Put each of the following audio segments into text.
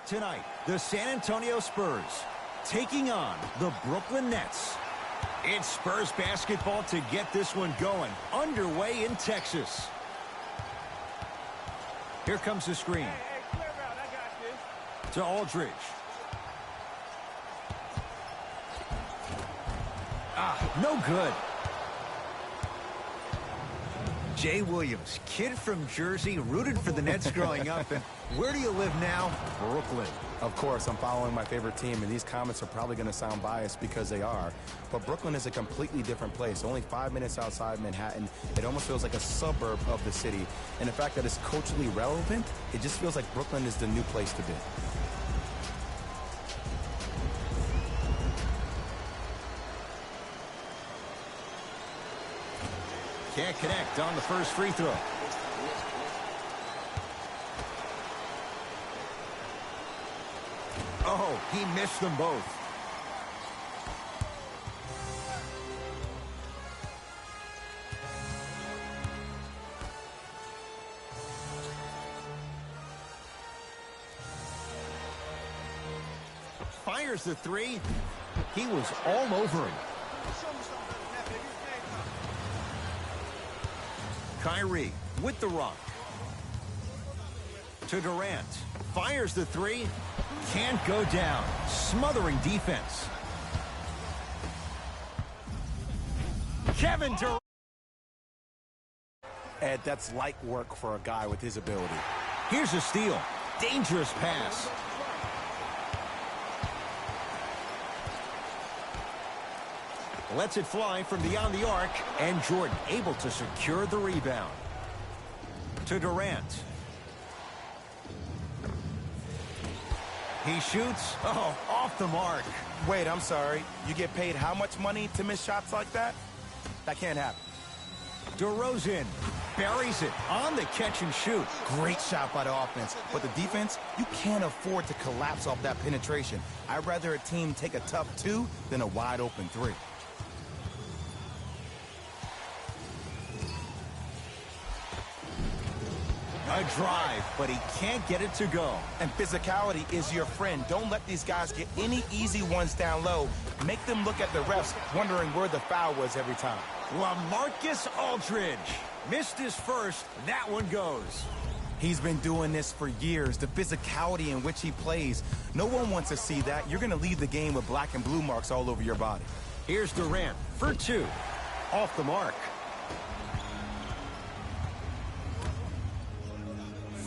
tonight, the San Antonio Spurs taking on the Brooklyn Nets. It's Spurs basketball to get this one going, underway in Texas. Here comes the screen. Clear out. I got this. To Aldridge. No good. Jay Williams, kid from Jersey, rooted for the Nets growing up. And where do you live now? Brooklyn. Of course, I'm following my favorite team, and these comments are probably going to sound biased because they are. But Brooklyn is a completely different place. Only 5 minutes outside Manhattan. It almost feels like a suburb of the city. And the fact that it's culturally relevant, it just feels like Brooklyn is the new place to be. Can't connect on the first free throw. Oh, he missed them both. Fires the three. He was all over him. Kyrie with the rock. To Durant. Fires the three. Can't go down. Smothering defense. Kevin Durant. Ed, that's light work for a guy with his ability. Here's a steal. Dangerous pass. Lets it fly from beyond the arc, and Jordan able to secure the rebound. To Durant. He shoots. Oh, off the mark. Wait, I'm sorry. You get paid how much money to miss shots like that? That can't happen. DeRozan buries it on the catch and shoot. Great shot by the offense. But the defense, you can't afford to collapse off that penetration. I'd rather a team take a tough two than a wide open three. A drive, but he can't get it to go. And physicality is your friend. Don't let these guys get any easy ones down low. Make them look at the refs, wondering where the foul was every time. LaMarcus Aldridge missed his first. That one goes. He's been doing this for years. The physicality in which he plays. No one wants to see that. You're going to leave the game with black and blue marks all over your body. Here's Durant for two. Off the mark.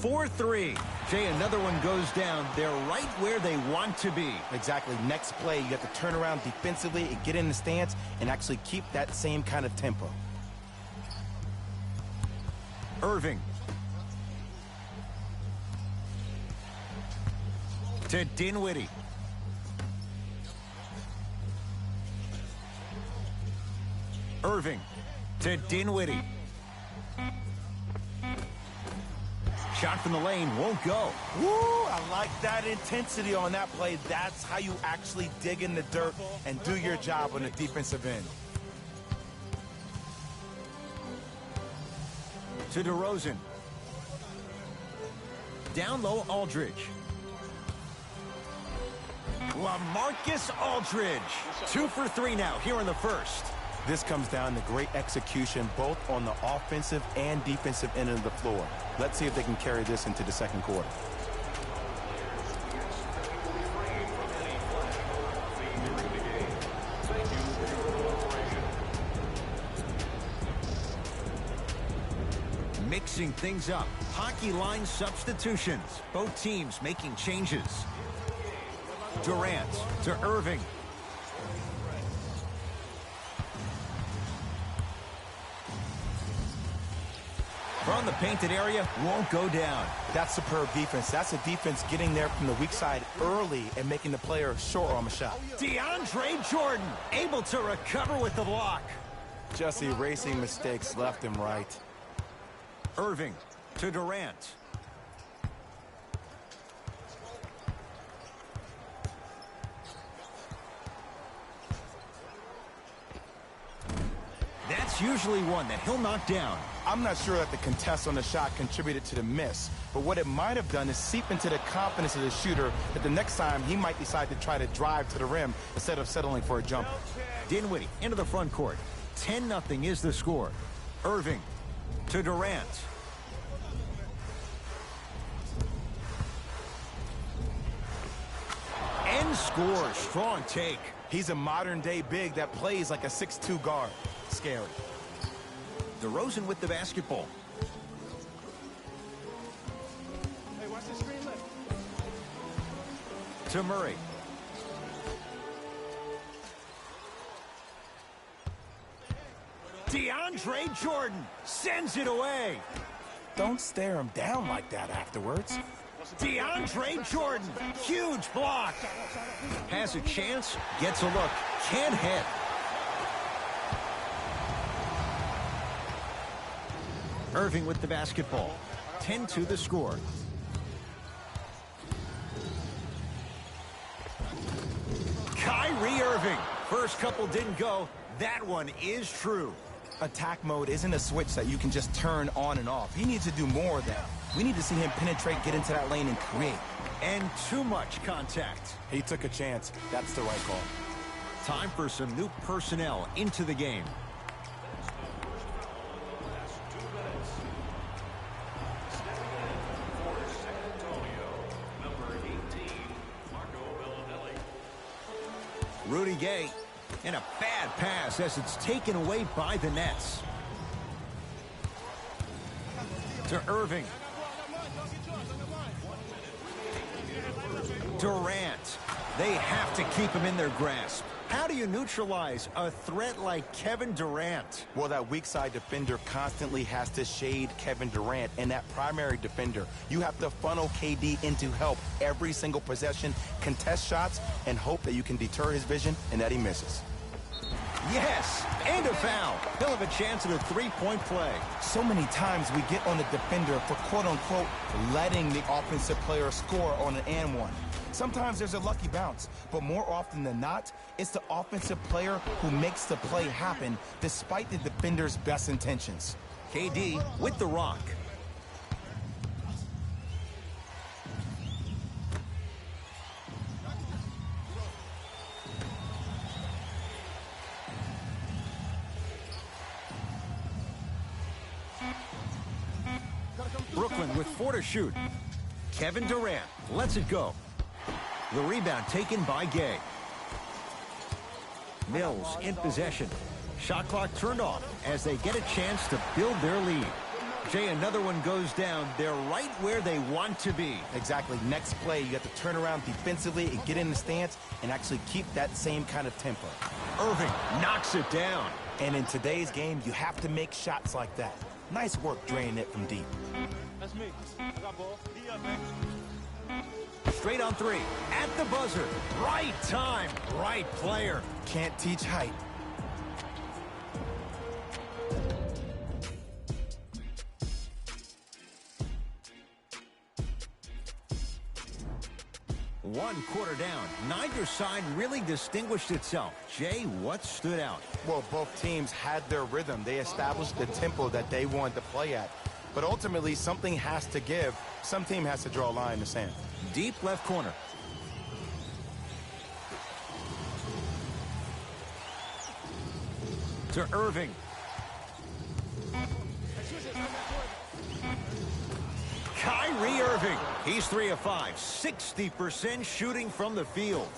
4-3. Jay, another one goes down. They're right where they want to be. Exactly. Next play, you have to turn around defensively and get in the stance and actually keep that same kind of tempo. Irving. To Dinwiddie. Irving. To Dinwiddie. Shot from the lane won't go. Woo! I like that intensity on that play. That's how you actually dig in the dirt and do your job on the defensive end. To DeRozan. Down low, Aldridge. LaMarcus Aldridge. 2 for 3 now here in the first. This comes down to great execution both on the offensive and defensive end of the floor. Let's see if they can carry this into the second quarter. Mixing things up. Hockey line substitutions. Both teams making changes. Durant to Irving. From the painted area, won't go down. That's superb defense. That's a defense getting there from the weak side early and making the player short arm a shot. DeAndre Jordan able to recover with the block. Just erasing mistakes left and right. Irving to Durant. That's usually one that he'll knock down. I'm not sure that the contest on the shot contributed to the miss, but what it might have done is seep into the confidence of the shooter that the next time he might decide to try to drive to the rim instead of settling for a jumper. Dinwiddie into the front court. 10-0 is the score. Irving to Durant. And scores. Strong take. He's a modern-day big that plays like a 6'2 guard. Scary. DeRozan with the basketball. Hey, watch the screen lift. To Murray. DeAndre Jordan sends it away. Don't stare him down like that afterwards. DeAndre Jordan, huge block. Has a chance, gets a look, can't hit. Irving with the basketball. 10-2 the score. Kyrie Irving. First couple didn't go. That one is true. Attack mode isn't a switch that you can just turn on and off. He needs to do more of that. We need to see him penetrate, get into that lane, and create. And too much contact. He took a chance. That's the right call. Time for some new personnel into the game. Rudy Gay. And a bad pass as it's taken away by the Nets. To Irving. Durant. They have to keep him in their grasp. How do you neutralize a threat like Kevin Durant? Well, that weak side defender constantly has to shade Kevin Durant, and that primary defender, you have to funnel KD into help every single possession, contest shots, and hope that you can deter his vision and that he misses. Yes, and a foul. He'll have a chance at a three-point play. So many times we get on the defender for quote-unquote letting the offensive player score on an and one. Sometimes there's a lucky bounce, but more often than not, it's the offensive player who makes the play happen despite the defender's best intentions. KD with the rock. Brooklyn with 4 to shoot. Kevin Durant lets it go. The rebound taken by Gay. Mills in possession. Shot clock turned off as they get a chance to build their lead. Jay, another one goes down. They're right where they want to be. Exactly. Next play, you have to turn around defensively and get in the stance and actually keep that same kind of tempo. Irving knocks it down. And in today's game, you have to make shots like that. Nice work draining it from deep. That's me. I got ball. D up, man. Straight on 3. At the buzzer. Right time. Right player. Can't teach height. One quarter down. Neither side really distinguished itself. Jay, what stood out? Well, both teams had their rhythm. They established the tempo that they wanted to play at. But ultimately, something has to give. Some team has to draw a line in the sand. Deep left corner. To Irving. Kyrie Irving. He's 3 of 5. 60% shooting from the field.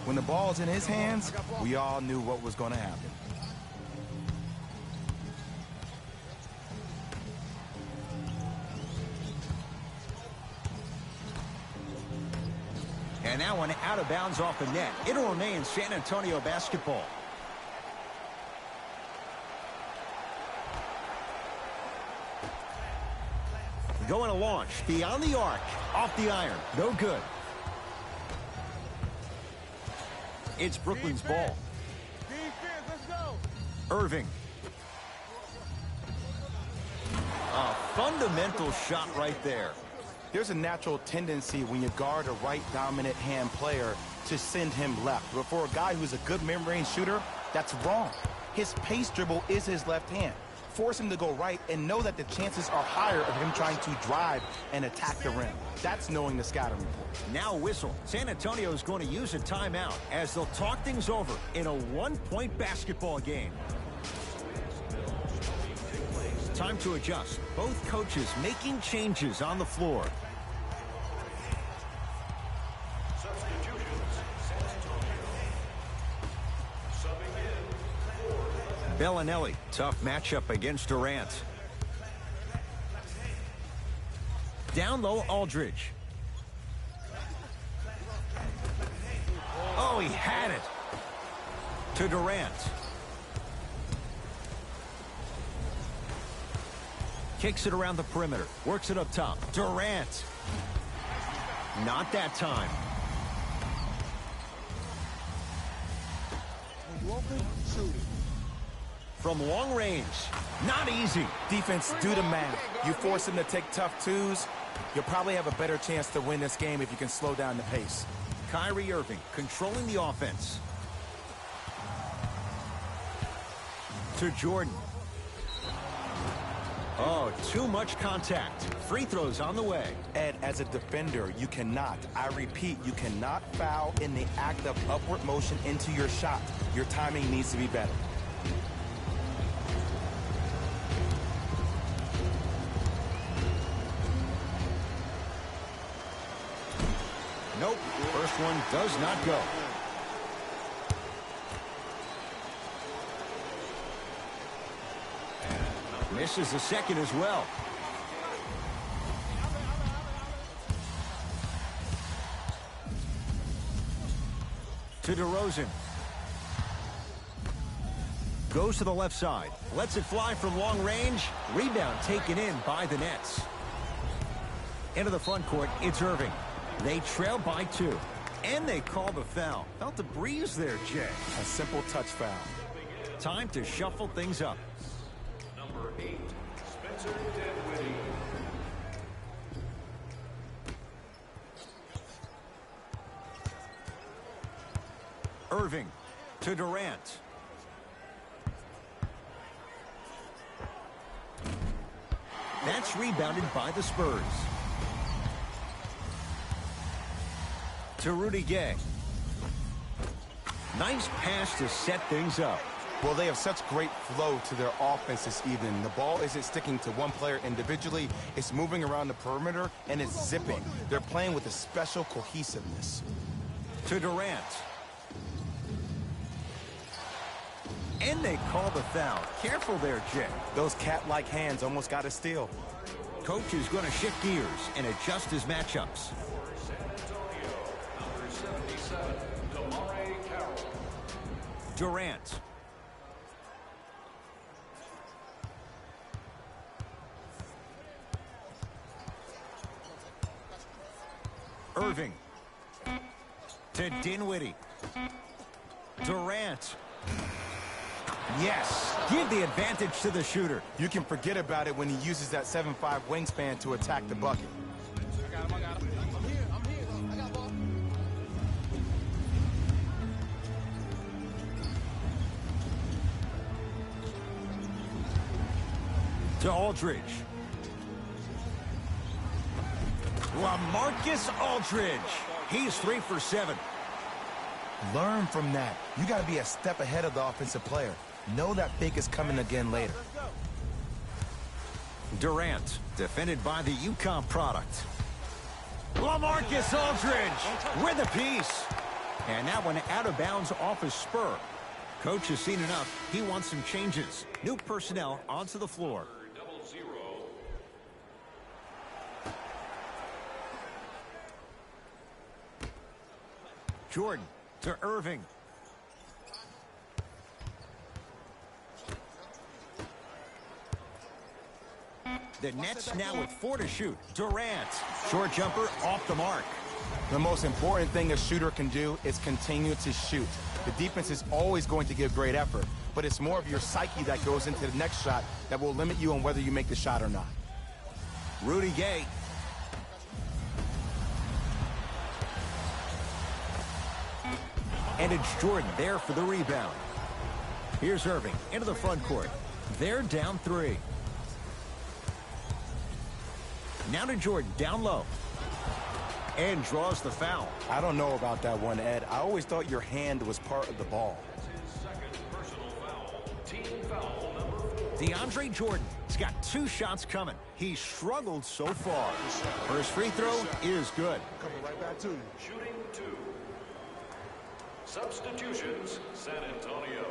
When the ball's in his hands, we all knew what was going to happen. And that one out of bounds off the net. It'll remain San Antonio basketball. Going to launch beyond the arc. Off the iron. No good. It's Brooklyn's ball. Defense, let's go. Irving. A fundamental shot right there. There's a natural tendency when you guard a right dominant hand player to send him left. But for a guy who's a good mid-range shooter, that's wrong. His pace dribble is his left hand. force him to go right, and know that the chances are higher of him trying to drive and attack the rim. That's knowing the scouting report. Now a whistle. San Antonio is going to use a timeout as they'll talk things over in a one-point basketball game. Time to adjust. Both coaches making changes on the floor. Bellinelli, tough matchup against Durant. Down low, Aldridge. Oh, he had it. To Durant. Kicks it around the perimeter. Works it up top. Durant. Not that time. From long range. Not easy. Defense, do the math. You force him to take tough twos, you'll probably have a better chance to win this game if you can slow down the pace. Kyrie Irving controlling the offense. To Jordan. Oh, too much contact. Free throws on the way. Ed, as a defender, you cannot, I repeat, you cannot foul in the act of upward motion into your shot. Your timing needs to be better. Nope. First one does not go. Misses the second as well. To DeRozan. Goes to the left side. Lets it fly from long range. Rebound taken in by the Nets. Into the front court, it's Irving. They trail by 2. And they call the foul. Felt the breeze there, Jay. A simple touch foul. Time to shuffle things up. Number 8, Spencer Dinwiddie. Irving to Durant. That's rebounded by the Spurs. To Rudy Gay. Nice pass to set things up. Well, they have such great flow to their offense this evening. The ball isn't sticking to one player individually. It's moving around the perimeter, and it's zipping. They're playing with a special cohesiveness. To Durant. And they call the foul. Careful there, Jay. Those cat-like hands almost got a steal. Coach is going to shift gears and adjust his matchups. San Antonio, number 77, DeMar Carroll. Durant. Irving. To Dinwiddie. Durant. Yes. Give the advantage to the shooter. You can forget about it when he uses that 7'5" wingspan to attack the bucket. I got him. I'm here. I got ball. To Aldridge. LaMarcus Aldridge. He's 3 for 7. Learn from that. You got to be a step ahead of the offensive player. Know that big is coming again later. Durant, defended by the UConn product. LaMarcus Aldridge with a piece. And that one out of bounds off his spur. Coach has seen enough. He wants some changes. New personnel onto the floor. 00. Jordan to Irving. The Nets now with 4 to shoot. Durant. Short jumper off the mark. The most important thing a shooter can do is continue to shoot. The defense is always going to give great effort, but it's more of your psyche that goes into the next shot that will limit you on whether you make the shot or not. Rudy Gay. And it's Jordan there for the rebound. Here's Irving into the front court. They're down 3. Now to Jordan, down low. And draws the foul. I don't know about that one, Ed. I always thought your hand was part of the ball. His second personal foul. Team foul number 4. DeAndre Jordan has got 2 shots coming. He struggled so far. First free throw is good. Coming right back to you. Shooting 2. Substitutions, San Antonio.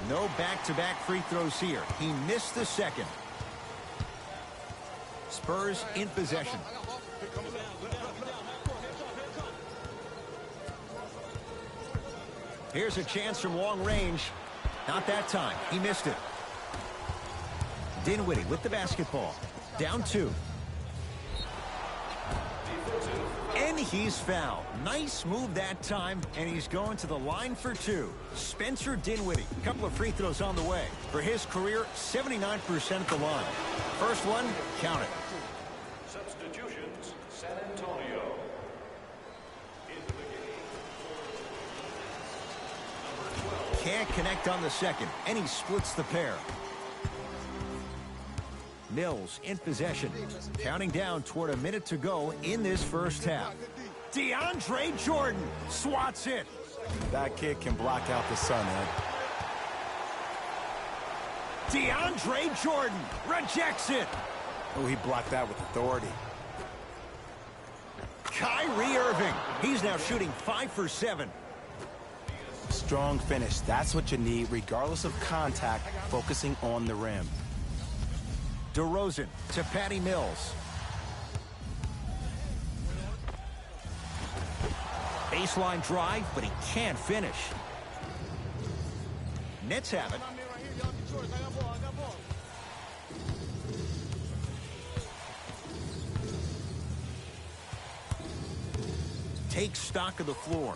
No back-to-back free throws here. He missed the second. Spurs in possession. Here's a chance from long range. Not that time. He missed it. Dinwiddie with the basketball. Down 2. And he's fouled. Nice move that time, and he's going to the line for 2. Spencer Dinwiddie, a couple of free throws on the way. For his career, 79% at the line. First one, count it. Substitutions, San Antonio. Into the game. Number 12. Can't connect on the second, and he splits the pair. Mills in possession. Counting down toward a minute to go in this first half. DeAndre Jordan swats it. That kid can block out the sun, Ed. DeAndre Jordan rejects it. Oh, he blocked that with authority. Kyrie Irving. He's now shooting 5 for 7. Strong finish. That's what you need, regardless of contact, focusing on the rim. DeRozan to Patty Mills. Baseline drive, but he can't finish. Nets have it. Take stock of the floor.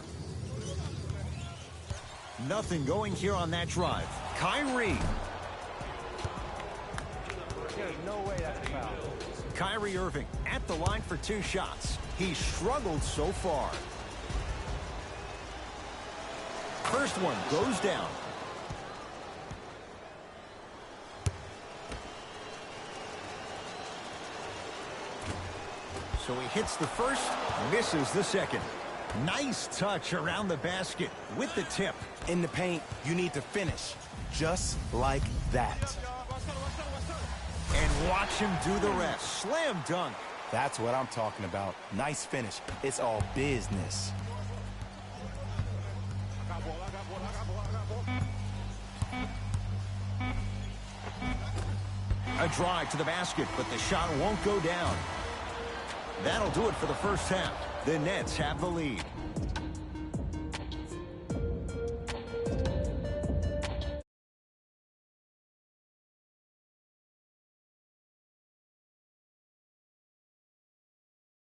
Nothing going here on that drive. Kyrie. There's no way that's a foul. Kyrie Irving at the line for 2 shots. He struggled so far. First one goes down. So he hits the first, misses the second. Nice touch around the basket with the tip. In the paint, you need to finish just like that. And watch him do the rest. Slam dunk. That's what I'm talking about. Nice finish. It's all business. A drive to the basket, but the shot won't go down. That'll do it for the first half. The Nets have the lead.